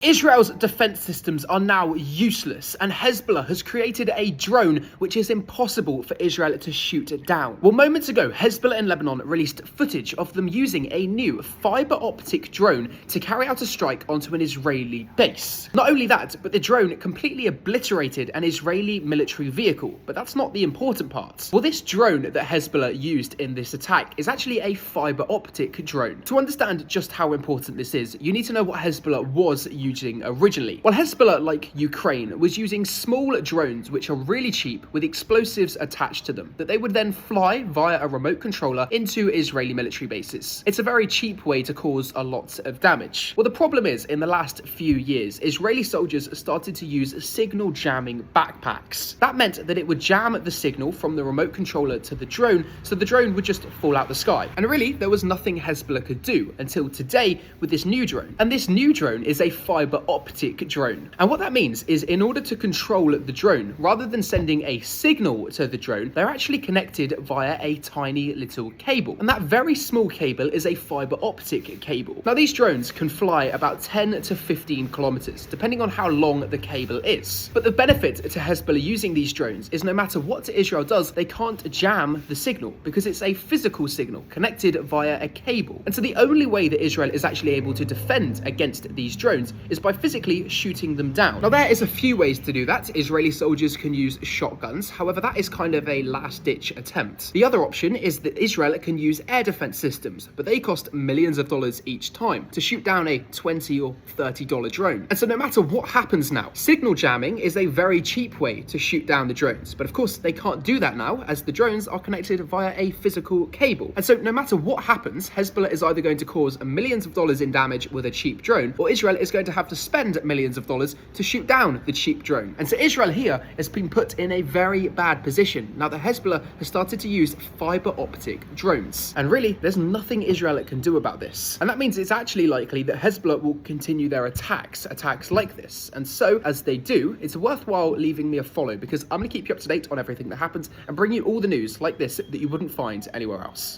Israel's defense systems are now useless, and Hezbollah has created a drone which is impossible for Israel to shoot down. Well, moments ago, Hezbollah in Lebanon released footage of them using a new fiber-optic drone to carry out a strike onto an Israeli base. Not only that, but the drone completely obliterated an Israeli military vehicle. But that's not the important part. Well, this drone that Hezbollah used in this attack is actually a fiber-optic drone. To understand just how important this is, you need to know what Hezbollah was using originally. Well, Hezbollah, like Ukraine, was using small drones which are really cheap with explosives attached to them that they would then fly via a remote controller into Israeli military bases. It's a very cheap way to cause a lot of damage. Well, the problem is, in the last few years, Israeli soldiers started to use signal jamming backpacks. That meant that it would jam the signal from the remote controller to the drone, so the drone would just fall out the sky. And really, there was nothing Hezbollah could do until today with this new drone. And this new drone is a fiber-optic drone. And what that means is, in order to control the drone, rather than sending a signal to the drone, they're actually connected via a tiny little cable. And that very small cable is a fiber-optic cable. Now, these drones can fly about 10 to 15 kilometers, depending on how long the cable is. But the benefit to Hezbollah using these drones is no matter what Israel does, they can't jam the signal because it's a physical signal connected via a cable. And so the only way that Israel is actually able to defend against these drones is by physically shooting them down. Now, there is a few ways to do that. Israeli soldiers can use shotguns. However, that is kind of a last-ditch attempt. The other option is that Israel can use air defense systems, but they cost millions of dollars each time to shoot down a $20 or $30 drone. And so no matter what happens now, signal jamming is a very cheap way to shoot down the drones. But of course, they can't do that now, as the drones are connected via a physical cable. And so no matter what happens, Hezbollah is either going to cause millions of dollars in damage with a cheap drone, or Israel is going to have to spend millions of dollars to shoot down the cheap drone. And so Israel here has been put in a very bad position now that Hezbollah has started to use fiber-optic drones. And really, there's nothing Israel can do about this. And that means it's actually likely that Hezbollah will continue their attacks like this. And so, as they do, it's worthwhile leaving me a follow, because I'm going to keep you up to date on everything that happens and bring you all the news like this that you wouldn't find anywhere else.